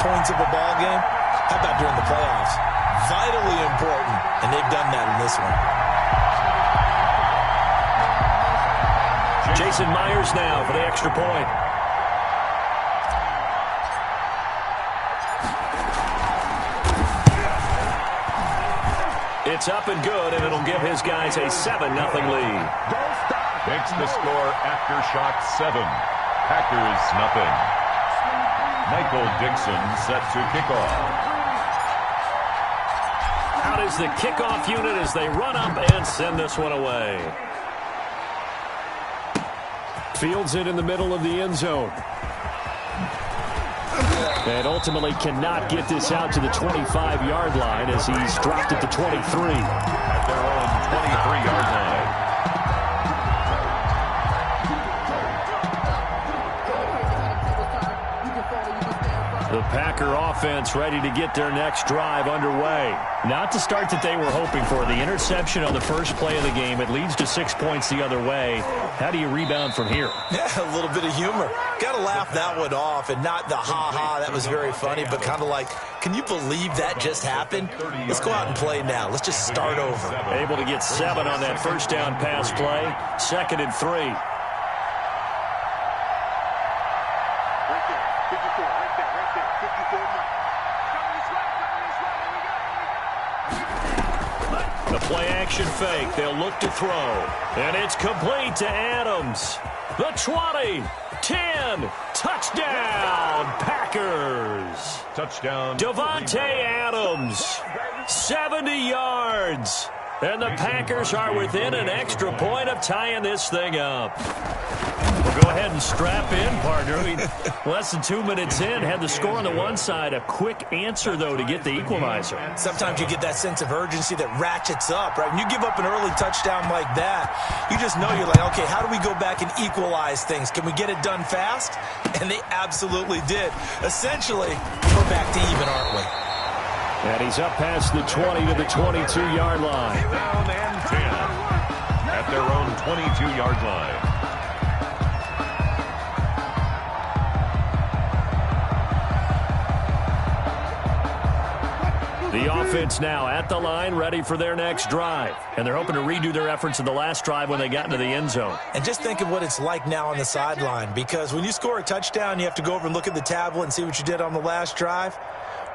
points of a ball game? How about during the playoffs? Vitally important, and they've done that in this one. Jason Myers now for the extra point. It's up and good, and it'll give his guys a 7-0 lead. Makes the score after shot 7. Packers nothing. Michael Dixon set to kickoff. Out is the kickoff unit as they run up and send this one away. Fields it in the middle of the end zone. And ultimately cannot get this out to the 25-yard line as he's dropped it to 23. At their own 23-yard line. The Packer offense ready to get their next drive underway. Not the start that they were hoping for. The interception on the first play of the game. It leads to 6 points the other way. How do you rebound from here? Yeah, a little bit of humor. Got to laugh that one off, and not the ha-ha, that was very funny, but kind of like, can you believe that just happened? Let's go out and play now. Let's just start over. Able to get 7 on that first down pass play. 2nd and 3. The play-action fake. They'll look to throw. And it's complete to Adams. The 20, 10, touchdown, Packers. Touchdown. Davante Adams, 70 yards. And the Packers are within an extra point of tying this thing up. We'll go ahead and strap in, partner. Less than 2 minutes in, had the score on the one side. A quick answer, though, to get the equalizer. Sometimes you get that sense of urgency that ratchets up, right? When you give up an early touchdown like that, you just know you're like, okay, how do we go back and equalize things? Can we get it done fast? And they absolutely did. Essentially, we're back to even, aren't we? And he's up past the 20 to the 22-yard line. Down and 10 at their own 22-yard line. The offense now at the line, ready for their next drive. And they're hoping to redo their efforts in the last drive when they got into the end zone. And just think of what it's like now on the sideline, because when you score a touchdown, you have to go over and look at the tablet and see what you did on the last drive.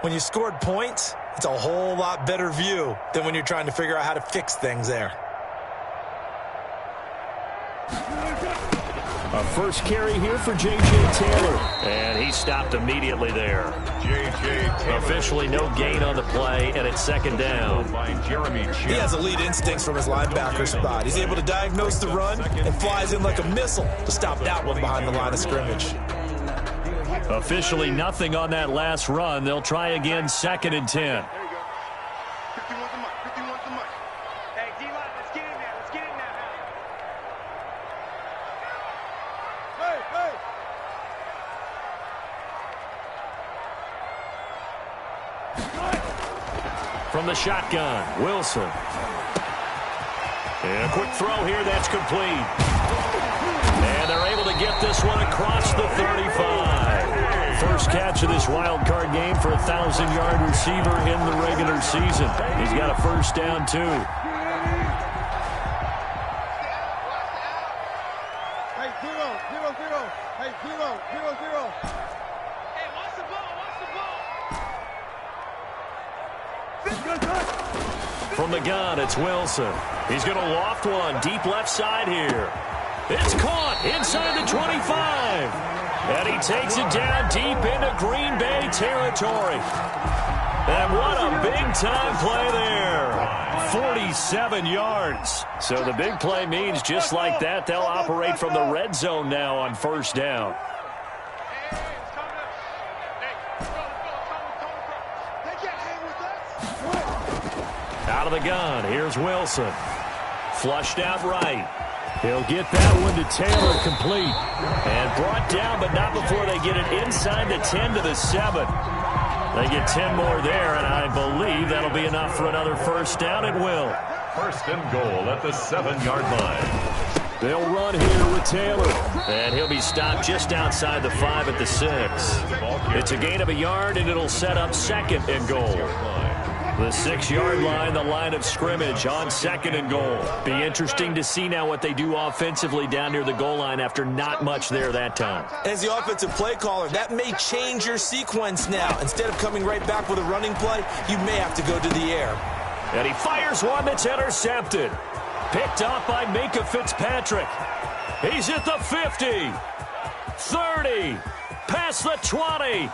When you scored points, it's a whole lot better view than when you're trying to figure out how to fix things there. A first carry here for J.J. Taylor. And he stopped immediately there. J.J. Taylor. Officially no gain on the play, and it's 2nd down. He has elite instincts from his linebacker spot. He's able to diagnose the run and flies in like a missile to stop that one behind the line of scrimmage. Officially nothing on that last run. They'll try again, 2nd and 10. From the shotgun, Wilson. And a quick throw here, that's complete. And they're able to get this one across the 35. First catch of this wild card game for a 1,000-yard receiver in the regular season. He's got a first down, too. Hey, 0-0. Hey, 0-0. Hey, watch the ball. From the gun, it's Wilson. He's going to loft one deep left side here. It's caught inside the 25. And he takes it down deep into Green Bay territory. And what a big-time play there. 47 yards. So the big play means just like that, they'll operate from the red zone now on first down. Out of the gun, here's Wilson. Flushed out right. He'll get that one to Taylor, complete. And brought down, but not before they get it inside the 10 to the 7. They get 10 more there, and I believe that'll be enough for another first down. It will. First and goal at the 7-yard line. They'll run here with Taylor. And he'll be stopped just outside the 5 at the 6. It's a gain of a yard, and it'll set up 2nd and goal. The 6-yard line, the line of scrimmage on 2nd and goal. Be interesting to see now what they do offensively down near the goal line after not much there that time. As the offensive play caller, that may change your sequence now. Instead of coming right back with a running play, you may have to go to the air. And he fires one that's intercepted. Picked up by Minka Fitzpatrick. He's at the 50, 30, past the 20.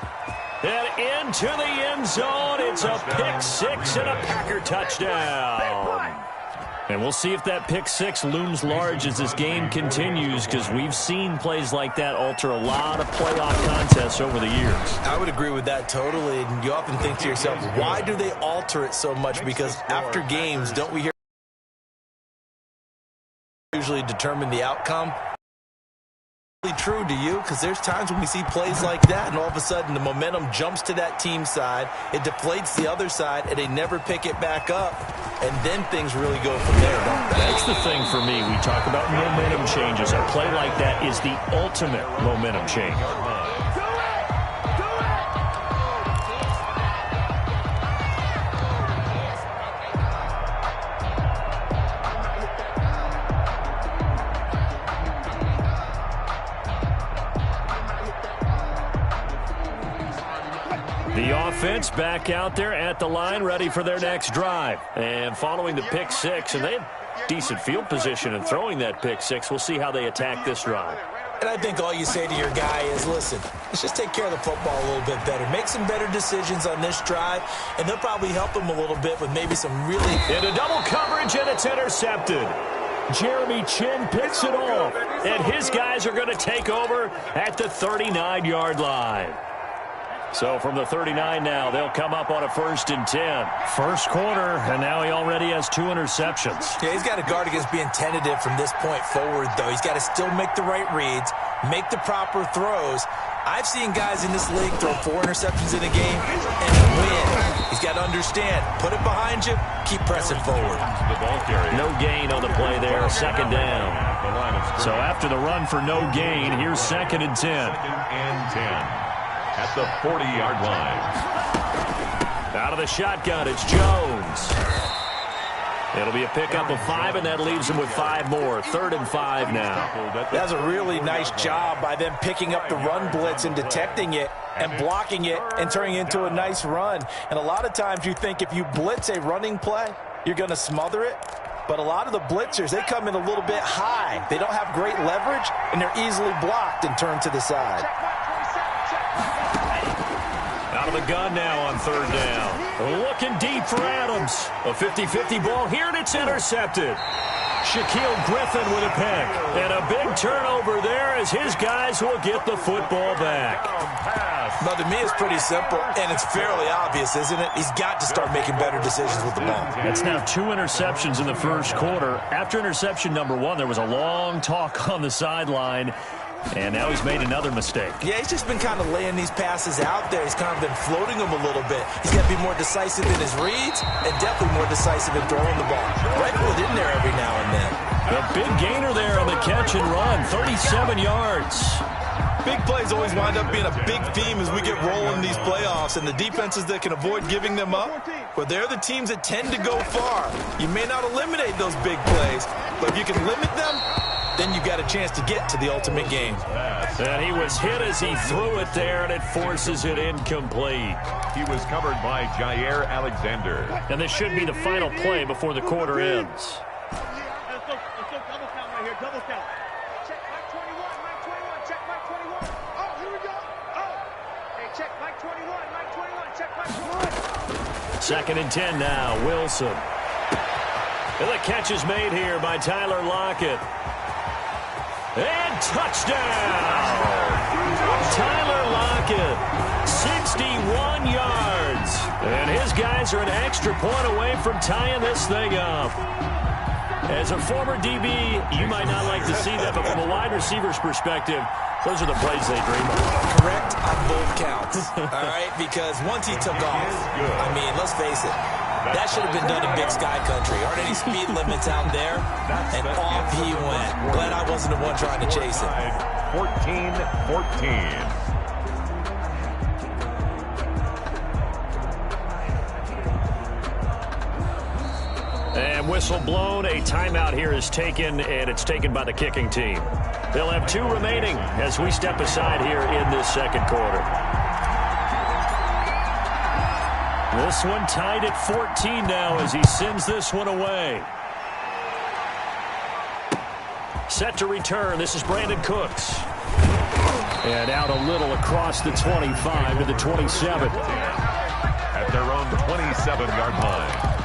And into the end zone. It's a pick 6 and a Packer touchdown. And we'll see if that pick 6 looms large as this game continues, because we've seen plays like that alter a lot of playoff contests over the years. I would agree with that totally. And you often think to yourself, why do they alter it so much? Because after games, don't we hear usually determine the outcome? True to you, because there's times when we see plays like that and all of a sudden the momentum jumps to that team side, it deflates the other side, and they never pick it back up, and then things really go from there, don't they? That's the thing for me. We talk about momentum changes. A play like that is the ultimate momentum change. The offense back out there at the line, ready for their next drive. And following the pick 6, and they have decent field position in throwing that pick 6. We'll see how they attack this drive. And I think all you say to your guy is, listen, let's just take care of the football a little bit better. Make some better decisions on this drive, and they'll probably help him a little bit with maybe some really... Into double coverage, and it's intercepted. Jeremy Chin picks it off, and his guys are going to take over at the 39-yard line. So from the 39 now, they'll come up on a 1st and 10. First quarter, and now he already has 2 interceptions. Yeah, he's got to guard against being tentative from this point forward, though. He's got to still make the right reads, make the proper throws. I've seen guys in this league throw 4 interceptions in a game and win. He's got to understand, put it behind you, keep pressing forward. No gain on the play there, 2nd down. So after the run for no gain, here's 2nd and 10. 2nd and 10. At the 40-yard line. Out of the shotgun, it's Jones. It'll be a pickup of 5, and that leaves him with 5 more. 3rd and 5 now. That's a really nice job by them picking up the run blitz and detecting it and blocking it and turning it into a nice run. And a lot of times you think if you blitz a running play, you're going to smother it. But a lot of the blitzers, they come in a little bit high. They don't have great leverage, and they're easily blocked and turned to the side. Out of the gun now on 3rd down. Looking deep for Adams. A 50-50 ball here, and it's intercepted. Shaquille Griffin with a pick. And a big turnover there as his guys will get the football back. Now, to me, it's pretty simple, and it's fairly obvious, isn't it? He's got to start making better decisions with the ball. That's now 2 interceptions in the first quarter. After interception number 1, there was a long talk on the sideline. And now he's made another mistake. Yeah, he's just been kind of laying these passes out there. He's kind of been floating them a little bit. He's got to be more decisive in his reads and definitely more decisive in throwing the ball. Rifle it in there every now and then. A big gainer there on the catch and run, 37 yards. Big plays always wind up being a big theme as we get rolling these playoffs, and the defenses that can avoid giving them up, but they're the teams that tend to go far. You may not eliminate those big plays, but if you can limit them, then you've got a chance to get to the ultimate game. And he was hit as he threw it there, and it forces it incomplete. He was covered by Jair Alexander. And this should be the final play before the quarter ends. Let's go double count right here, double count. Check Mike 21, Mike 21, check Mike 21. Oh, here we go. Oh, hey, check Mike 21, Mike 21, check Mike 21. 2nd and 10 now, Wilson. And the catch is made here by Tyler Lockett. And touchdown! Tyler Lockett, 61 yards. And his guys are an extra point away from tying this thing up. As a former DB, you might not like to see that, but from a wide receiver's perspective, those are the plays they dream of. Correct on both counts, all right? Because once he took off, I mean, let's face it, That should have been done in Big Sky Country. Aren't any speed limits out there? And off he went. Glad I wasn't the one trying to chase him. 14-14. And whistle blown. A timeout here is taken, and it's taken by the kicking team. They'll have 2 remaining as we step aside here in this second quarter. This one tied at 14 now as he sends this one away. Set to return. This is Brandon Cooks. And out a little across the 25 to the 27. At their own 27-yard line.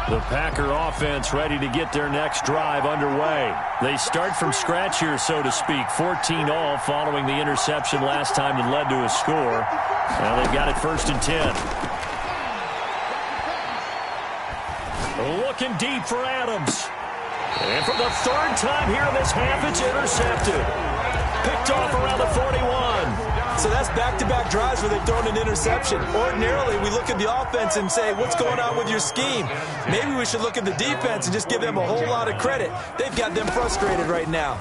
The Packer offense ready to get their next drive underway. They start from scratch here, so to speak. 14 all following the interception last time that led to a score. Now they've got it 1st and 10. Looking deep for Adams. And for the 3rd time here in this half, it's intercepted. Picked off around the 41. So that's back-to-back drives where they've thrown an interception. Ordinarily, we look at the offense and say, what's going on with your scheme? Maybe we should look at the defense and just give them a whole lot of credit. They've got them frustrated right now.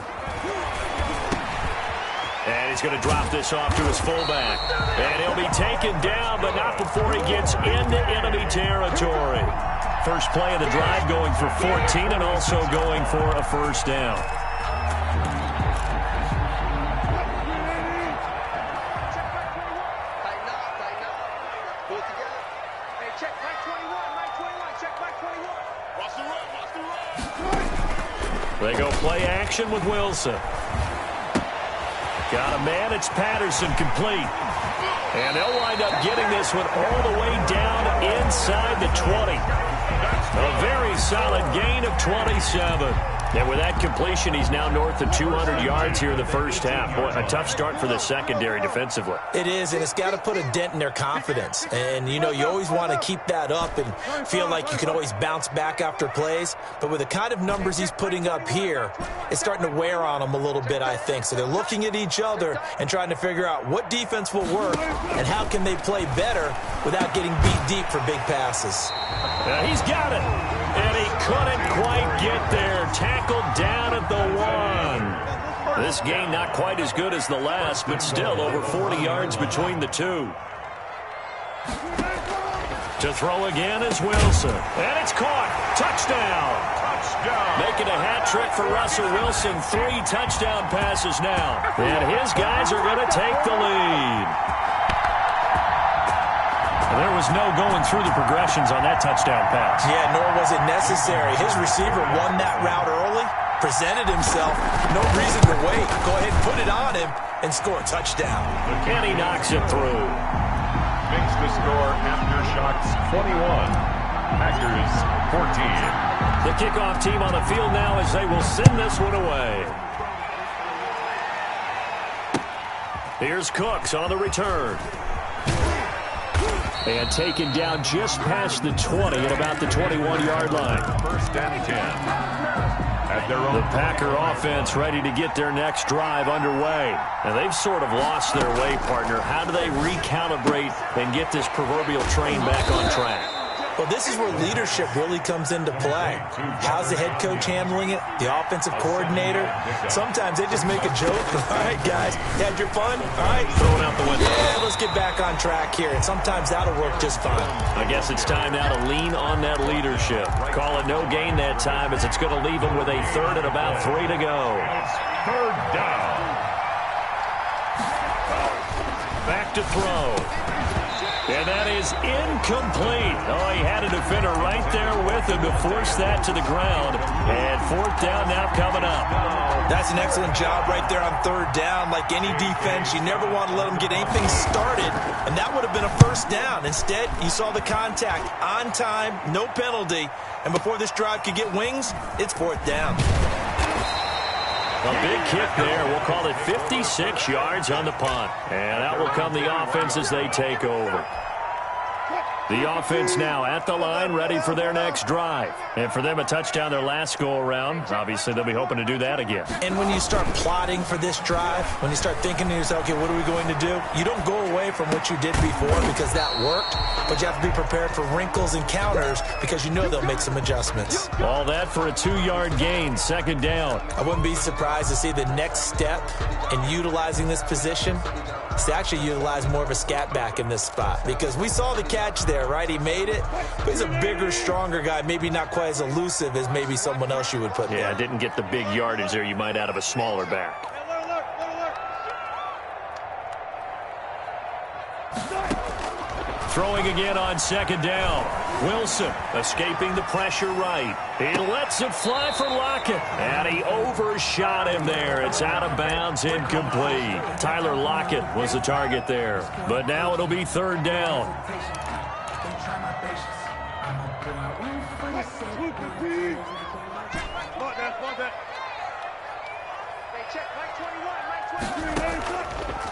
And he's going to drop this off to his fullback. And he'll be taken down, but not before he gets into enemy territory. First play of the drive going for 14 and also going for a 1st down. They go play action with Wilson. Got a man. It's Patterson complete. And they'll wind up getting this one all the way down inside the 20. A very solid gain of 27. And with that completion, he's now north of 200 yards here in the first half. Boy, a tough start for the secondary defensively. It is, and it's got to put a dent in their confidence. And, you know, you always want to keep that up and feel like you can always bounce back after plays. But with the kind of numbers he's putting up here, it's starting to wear on them a little bit, I think. So they're looking at each other and trying to figure out what defense will work and how can they play better without getting beat deep for big passes. He's got it. And he couldn't quite get there. Tackled down at the 1. This game not quite as good as the last, but still over 40 yards between the two. To throw again is Wilson. And it's caught. Touchdown. Making a hat trick for Russell Wilson. 3 touchdown passes now. And his guys are going to take the lead. There was no going through the progressions on that touchdown pass. Yeah, nor was it necessary. His receiver won that route early, presented himself, no reason to wait. Go ahead, put it on him, and score a touchdown. And he knocks it through. Makes the score after shots 21. Packers 14. The kickoff team on the field now as they will send this one away. Here's Cooks on the return. And taken down just past the 20 at about the 21-yard line. 1st and 10. At their own. The Packer offense ready to get their next drive underway. And they've sort of lost their way, partner. How do they recalibrate and get this proverbial train back on track? Well, this is where leadership really comes into play. How's the head coach handling it? The offensive coordinator? Sometimes they just make a joke. All right, guys, you had your fun? All right. Throw it out the window. Yeah, let's get back on track here. And sometimes that'll work just fine. I guess it's time now to lean on that leadership. Call it no gain that time as it's going to leave them with a 3rd and about 3 to go. 3rd down. Back to throw. And that is incomplete. Oh, he had a defender right there with him to force that to the ground. And 4th down now coming up. That's an excellent job right there on 3rd down. Like any defense, you never want to let them get anything started. And that would have been a 1st down. Instead, you saw the contact on time, no penalty. And before this drive could get wings, it's 4th down. A big kick there. We'll call it 56 yards on the punt. And out will come the offense as they take over. The offense now at the line, ready for their next drive. And for them, a touchdown their last go-around. Obviously, they'll be hoping to do that again. And when you start plotting for this drive, when you start thinking to yourself, okay, what are we going to do? You don't go away from what you did before because that worked, but you have to be prepared for wrinkles and counters because you know they'll make some adjustments. All that for a 2-yard gain, second down. I wouldn't be surprised to see the next step in utilizing this position is to actually utilize more of a scat back in this spot because we saw the catch there, right? He made it, but he's a bigger, stronger guy, maybe not quite as elusive as maybe someone else you would put there. Yeah, didn't get the big yardage there you might out of a smaller back. Throwing again on second down. Wilson escaping the pressure right. He lets it fly for Lockett. And he overshot him there. It's out of bounds, incomplete. Tyler Lockett was the target there. But now it'll be third down.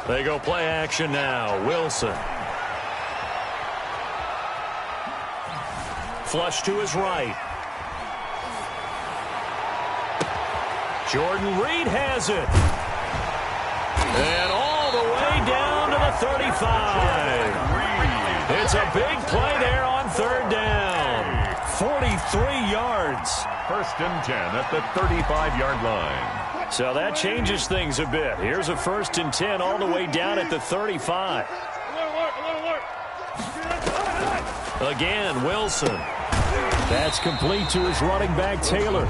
They go play action now. Wilson. Flush to his right. Jordan Reed has it. And all the way down to the 35. It's a big play there on third down. 43 yards. First and 10 at the 35-yard line. So that changes things a bit. Here's a first and 10 all the way down at the 35. Again, Wilson. That's complete to his running back, Taylor.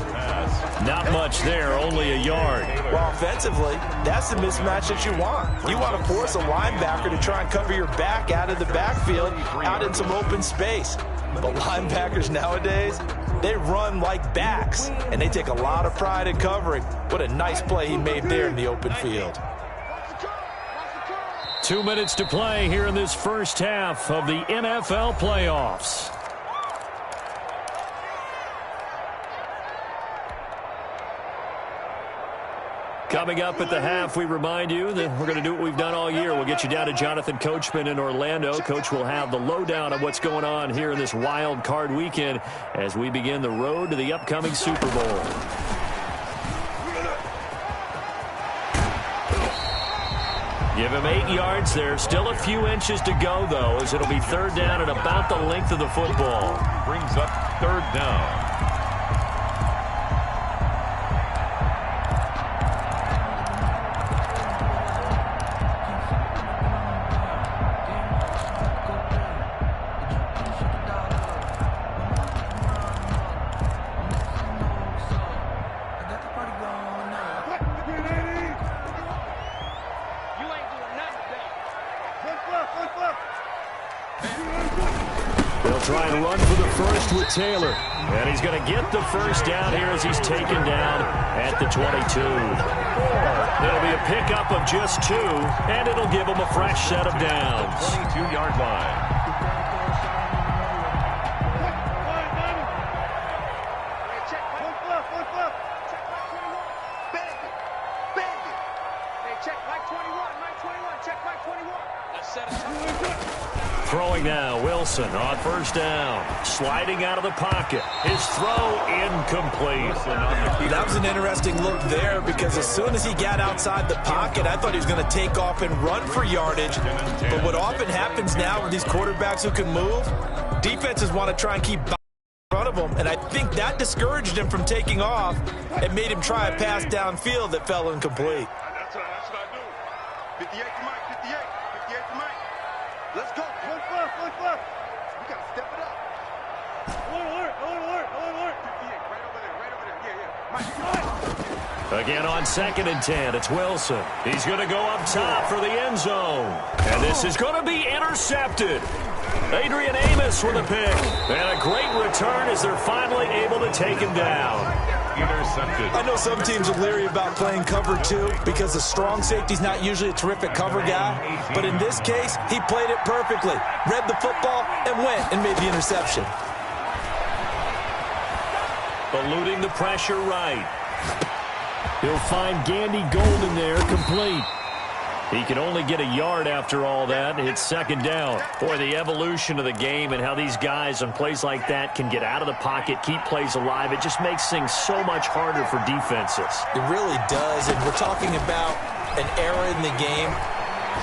Not much there, only a yard. Well, offensively, that's the mismatch that you want. You want to force a linebacker to try and cover your back out of the backfield, out in some open space. But linebackers nowadays, they run like backs, and they take a lot of pride in covering. What a nice play he made there in the open field. 2 minutes to play here in this first half of the NFL playoffs. Coming up at the half, we remind you that we're going to do what we've done all year. We'll get you down to Jonathan Coachman in Orlando. Coach will have the lowdown of what's going on here in this wild card weekend as we begin the road to the upcoming Super Bowl. Give him 8 yards there. Still a few inches to go, though, as it'll be third down at about the length of the football. Brings up third down. Try and run for the first with Taylor. And he's going to get the first down here as he's taken down at the 22. It'll be a pickup of just 2, and it'll give him a fresh set of downs. 22-yard line. Throwing now, Wilson on first down. Sliding out of the pocket. His throw incomplete. That was an interesting look there because as soon as he got outside the pocket, I thought he was going to take off and run for yardage. But what often happens now with these quarterbacks who can move, defenses want to try and keep in front of them. And I think that discouraged him from taking off and made him try a pass downfield that fell incomplete. That's what I do. 58 to Mike, 58 to Mike. Let's go. One left. We got to step it up. Alert. 58, right over there. Yeah. Mike. Again on second and 10, it's Wilson. He's going to go up top for the end zone. And this is going to be intercepted. Adrian Amos with a pick. And a great return as they're finally able to take him down. Intercepted. I know some teams are leery about playing cover 2 because the strong safety's not usually a terrific cover guy. But in this case, he played it perfectly. Read the football and went and made the interception. Eluding the pressure right. He'll find Gandy Golden there, complete. He can only get a yard after all that. It's second down. Boy, the evolution of the game and how these guys on plays like that can get out of the pocket, keep plays alive, it just makes things so much harder for defenses. It really does, and we're talking about an era in the game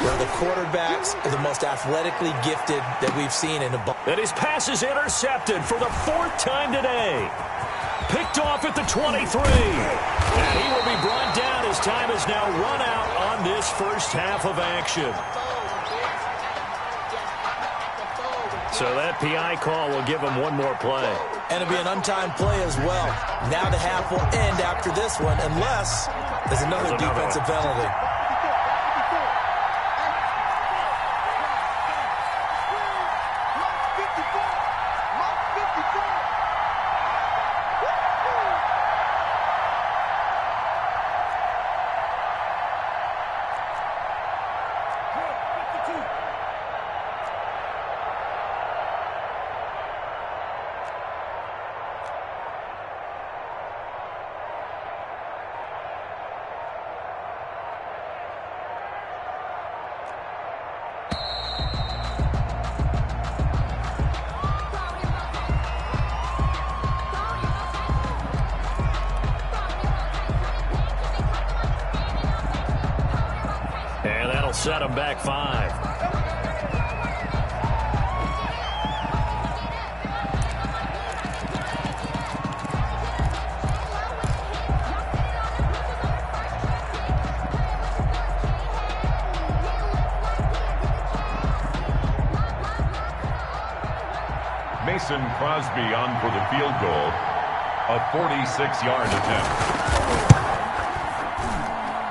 where the quarterbacks are the most athletically gifted that we've seen in a ball. And his pass is intercepted for the 4th time today. Picked off at the 23. And he will be brought down as time is now run out on this first half of action. So that PI call will give him one more play. And it'll be an untimed play as well. Now the half will end after this one unless there's another defensive penalty. Set him back 5. Mason Crosby on for the field goal. A 46-yard attempt.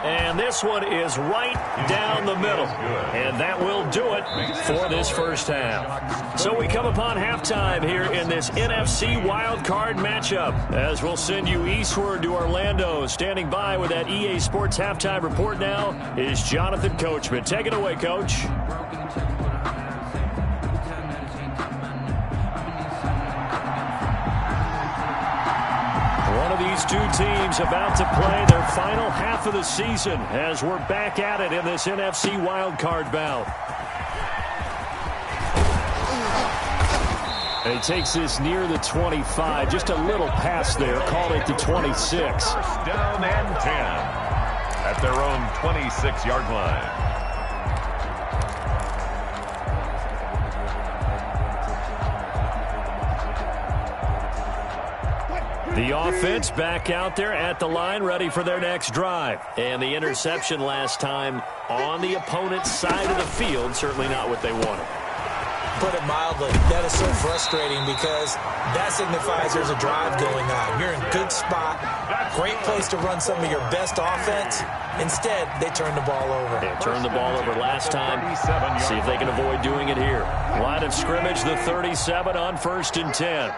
And this one is right down the middle. And that will do it for this first half. So we come upon halftime here in this NFC wildcard matchup. As we'll send you eastward to Orlando. Standing by with that EA Sports halftime report now is Jonathan Coachman. Take it away, Coach. These two teams about to play their final half of the season as we're back at it in this NFC wildcard bout. And he takes this near the 25, just a little pass there, called it the 26. First down and 10 at their own 26-yard line. The offense back out there at the line, ready for their next drive. And the interception last time on the opponent's side of the field, certainly not what they wanted. Put it mildly, that is so frustrating because that signifies there's a drive going on. You're in a good spot, great place to run some of your best offense. Instead, they turn the ball over. They turned the ball over last time. See if they can avoid doing it here. Line of scrimmage, the 37 on 1st and 10.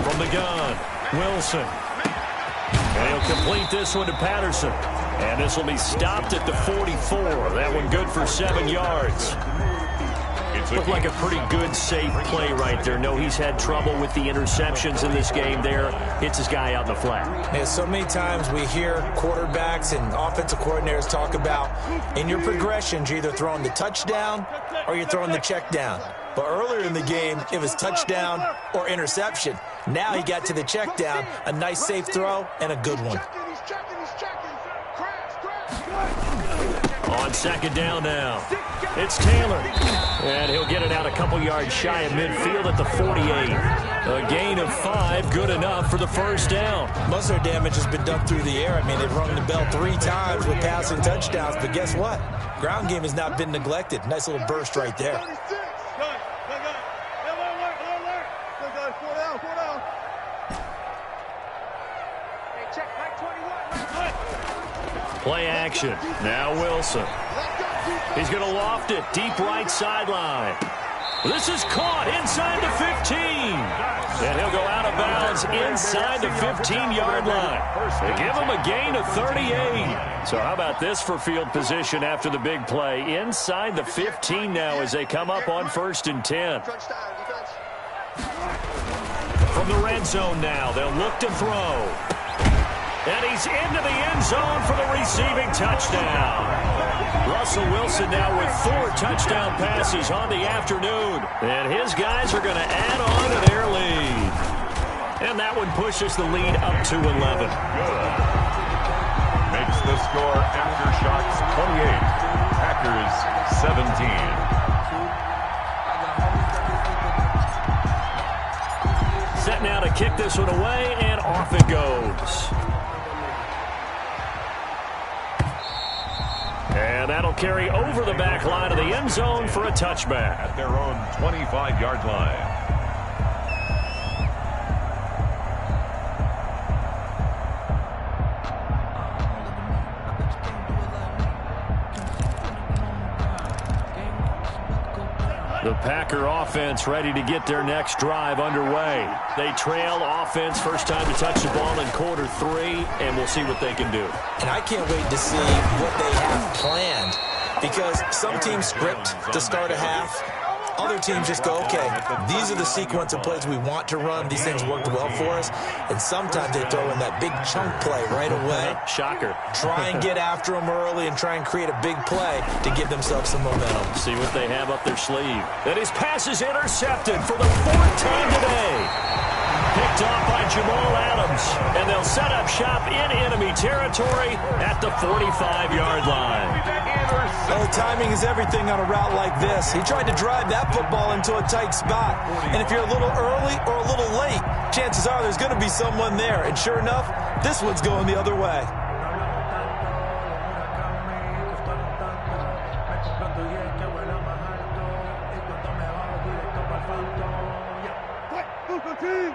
From the gun, Wilson. And he'll complete this one to Patterson. And this will be stopped at the 44. That one good for 7 yards. Looked like a pretty good, safe play right there. No, he's had trouble with the interceptions in this game there. Hits his guy out in the flat. Yeah, so many times we hear quarterbacks and offensive coordinators talk about in your progressions, you're either throwing the touchdown or you're throwing the check down. But earlier in the game, it was touchdown or interception. Now he got to the check down, a nice safe throw and a good one. On second down now, it's Taylor. And he'll get it out a couple yards shy of midfield at the 48. A gain of 5, good enough for the first down. Most of their damage has been done through the air. I mean, they've rung the bell 3 times with passing touchdowns. But guess what? Ground game has not been neglected. Nice little burst right there. Play action. Now Wilson. He's going to loft it deep right sideline. This is caught inside the 15. And he'll go out of bounds inside the 15-yard line. They give him a gain of 38. So how about this for field position after the big play? Inside the 15 now as they come up on 1st and 10. From the red zone now, they'll look to throw. And he's into the end zone for the receiving touchdown. Russell Wilson now with 4 touchdown passes on the afternoon. And his guys are going to add on to their lead. And that one pushes the lead up to 11. Good. Makes the score after shots 28. Packers 17. Set now to kick this one away, and off it goes. And that'll carry over the back line of the end zone for a touchback. At their own 25-yard line. The Packer offense ready to get their next drive underway. They trail offense, first time to touch the ball in quarter 3, and we'll see what they can do. And I can't wait to see what they have planned, because some teams script to start a half. Other teams just go, okay, these are the sequence of plays we want to run. These things worked well for us. And sometimes they throw in that big chunk play right away. Shocker. Try and get after them early and try and create a big play to give themselves some momentum. See what they have up their sleeve. And his pass is intercepted for the 4th time today. Picked off by Jamal Adams. And they'll set up shop in enemy territory at the 45-yard line. Well, timing is everything on a route like this. He tried to drive that football into a tight spot. And if you're a little early or a little late, chances are there's going to be someone there. And sure enough, this one's going the other way. Team!